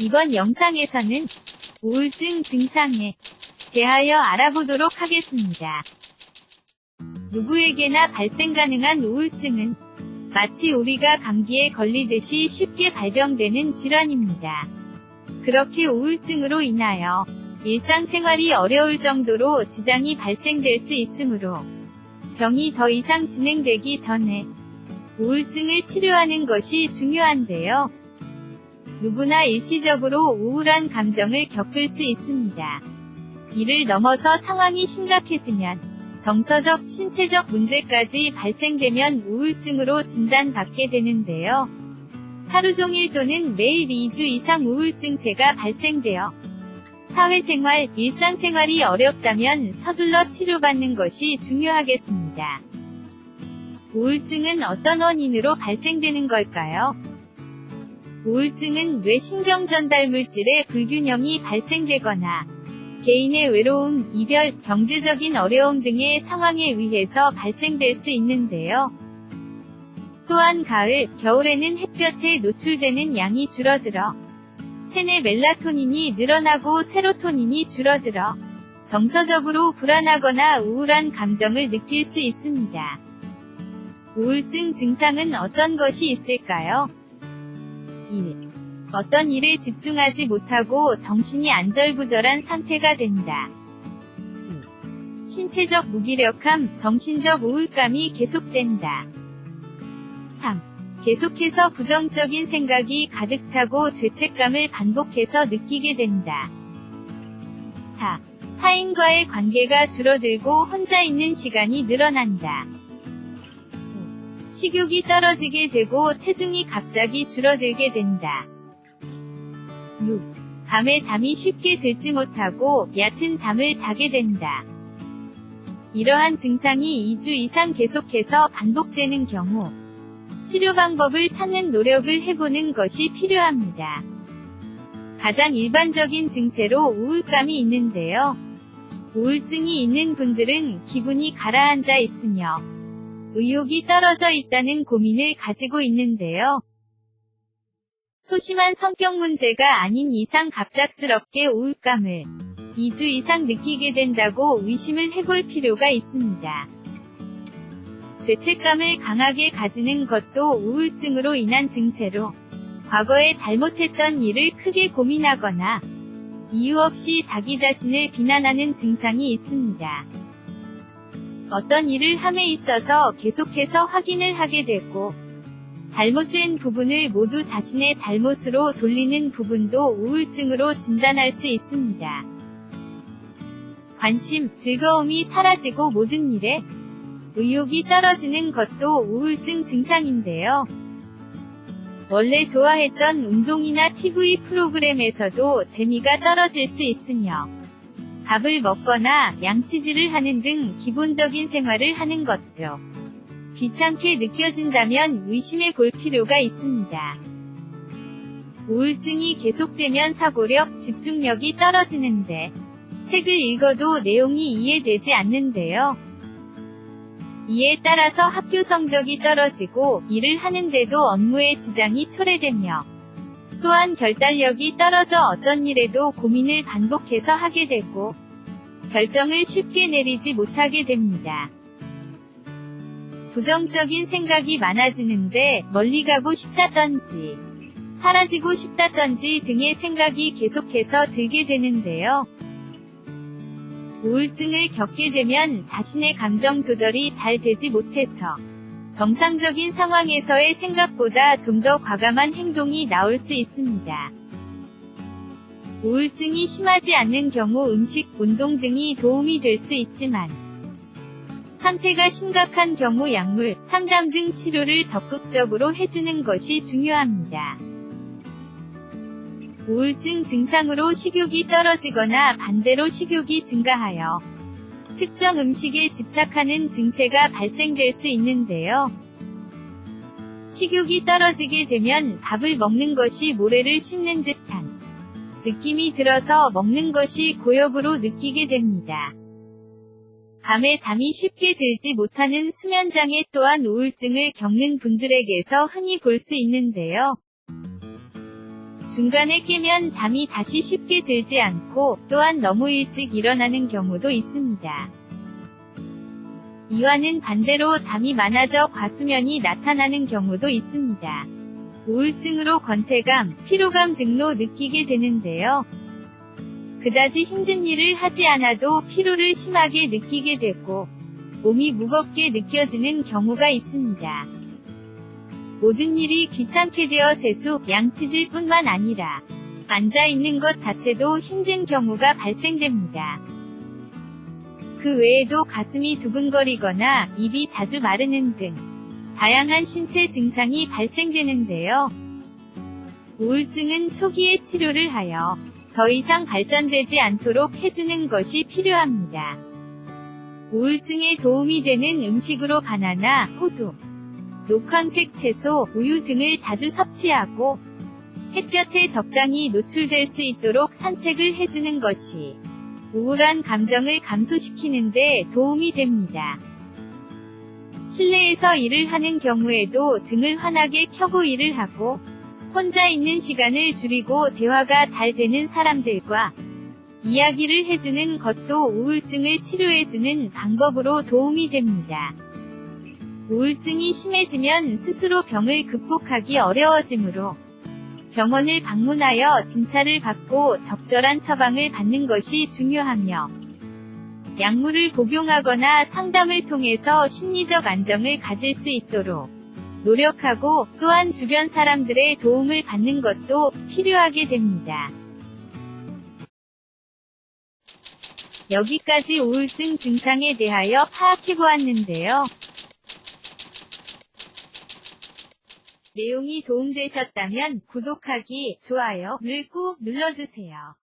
이번 영상에서는 우울증 증상에 대하여 알아보도록 하겠습니다. 누구에게나 발생 가능한 우울증은 마치 우리가 감기에 걸리듯이 쉽게 발병되는 질환입니다. 그렇게 우울증으로 인하여 일상생활이 어려울 정도로 지장이 발생될 수 있으므로 병이 더 이상 진행되기 전에 우울증을 치료하는 것이 중요한데요. 누구나 일시적으로 우울한 감정을 겪을 수 있습니다. 이를 넘어서 상황이 심각해지면 정서적, 신체적 문제까지 발생되면 우울증으로 진단받게 되는데요. 하루 종일 또는 매일 2주 이상 우울증세가 발생되어 사회생활, 일상생활이 어렵다면 서둘러 치료받는 것이 중요하겠습니다. 우울증은 어떤 원인으로 발생되는 걸까요? 우울증은 뇌신경 전달 물질의 불균형이 발생되거나 개인의 외로움, 이별, 경제적인 어려움 등의 상황에 의해서 발생될 수 있는데요. 또한 가을, 겨울에는 햇볕에 노출되는 양이 줄어들어 체내 멜라토닌이 늘어나고 세로토닌이 줄어들어 정서적으로 불안하거나 우울한 감정을 느낄 수 있습니다. 우울증 증상은 어떤 것이 있을까요? 1. 어떤 일에 집중하지 못하고 정신이 안절부절한 상태가 된다. 2. 신체적 무기력함, 정신적 우울감이 계속된다. 3. 계속해서 부정적인 생각이 가득 차고 죄책감을 반복해서 느끼게 된다. 4. 타인과의 관계가 줄어들고 혼자 있는 시간이 늘어난다. 5. 식욕이 떨어지게 되고 체중이 갑자기 줄어들게 된다. 6. 밤에 잠이 쉽게 들지 못하고 얕은 잠을 자게 된다. 이러한 증상이 2주 이상 계속해서 반복되는 경우 치료 방법을 찾는 노력을 해보는 것이 필요합니다. 가장 일반적인 증세로 우울감이 있는데요. 우울증이 있는 분들은 기분이 가라앉아 있으며 의욕이 떨어져 있다는 고민을 가지고 있는데요. 소심한 성격 문제가 아닌 이상 갑작스럽게 우울감을 2주 이상 느끼게 된다고 의심을 해볼 필요가 있습니다. 죄책감을 강하게 가지는 것도 우울증으로 인한 증세로 과거에 잘못했던 일을 크게 고민하거나 이유 없이 자기 자신을 비난하는 증상이 있습니다. 어떤 일을 함에 있어서 계속해서 확인을 하게 되고 잘못된 부분을 모두 자신의 잘못으로 돌리는 부분도 우울증으로 진단할 수 있습니다. 관심, 즐거움이 사라지고 모든 일에 의욕이 떨어지는 것도 우울증 증상인데요. 원래 좋아했던 운동이나 TV 프로그램에서도 재미가 떨어질 수 있으며 밥을 먹거나 양치질을 하는 등 기본적인 생활을 하는 것도 귀찮게 느껴진다면 의심해 볼 필요가 있습니다. 우울증이 계속되면 사고력, 집중력이 떨어지는데 책을 읽어도 내용이 이해되지 않는데요. 이에 따라서 학교 성적이 떨어지고 일을 하는데도 업무에 지장이 초래되며 또한 결단력이 떨어져 어떤 일에도 고민을 반복해서 하게 되고 결정을 쉽게 내리지 못하게 됩니다. 부정적인 생각이 많아지는데 멀리 가고 싶다든지 사라지고 싶다든지 등의 생각이 계속해서 들게 되는데요. 우울증을 겪게 되면 자신의 감정 조절이 잘 되지 못해서 정상적인 상황에서의 생각보다 좀 더 과감한 행동이 나올 수 있습니다. 우울증이 심하지 않는 경우 음식, 운동 등이 도움이 될 수 있지만 상태가 심각한 경우 약물, 상담 등 치료를 적극적으로 해주는 것이 중요합니다. 우울증 증상으로 식욕이 떨어지거나 반대로 식욕이 증가하여 특정 음식에 집착하는 증세가 발생될 수 있는데요. 식욕이 떨어지게 되면 밥을 먹는 것이 모래를 씹는 듯한 느낌이 들어서 먹는 것이 고역으로 느끼게 됩니다. 밤에 잠이 쉽게 들지 못하는 수면장애 또한 우울증을 겪는 분들에게서 흔히 볼 수 있는데요. 중간에 깨면 잠이 다시 쉽게 들지 않고 또한 너무 일찍 일어나는 경우도 있습니다. 이와는 반대로 잠이 많아져 과수면이 나타나는 경우도 있습니다. 우울증으로 권태감, 피로감 등로 느끼게 되는데요. 그다지 힘든 일을 하지 않아도 피로를 심하게 느끼게 되고 몸이 무겁게 느껴지는 경우가 있습니다. 모든 일이 귀찮게 되어 세수, 양치질 뿐만 아니라 앉아있는 것 자체도 힘든 경우가 발생됩니다. 그 외에도 가슴이 두근거리거나 입이 자주 마르는 등 다양한 신체 증상이 발생되는데요. 우울증은 초기에 치료를 하여 더 이상 발전되지 않도록 해주는 것이 필요합니다. 우울증에 도움이 되는 음식으로 바나나, 호두, 녹황색 채소, 우유 등을 자주 섭취하고 햇볕에 적당히 노출될 수 있도록 산책을 해주는 것이 우울한 감정을 감소시키는 데 도움이 됩니다. 실내에서 일을 하는 경우에도 등을 환하게 켜고 일을 하고 혼자 있는 시간을 줄이고 대화가 잘 되는 사람들과 이야기를 해주는 것도 우울증을 치료해주는 방법으로 도움이 됩니다. 우울증이 심해지면 스스로 병을 극복하기 어려워지므로 병원을 방문하여 진찰을 받고 적절한 처방을 받는 것이 중요하며 약물을 복용하거나 상담을 통해서 심리적 안정을 가질 수 있도록 노력하고 또한 주변 사람들의 도움을 받는 것도 필요하게 됩니다. 여기까지 우울증 증상에 대하여 파악해보았는데요. 내용이 도움되셨다면 구독하기, 좋아요를 꾹 눌러주세요.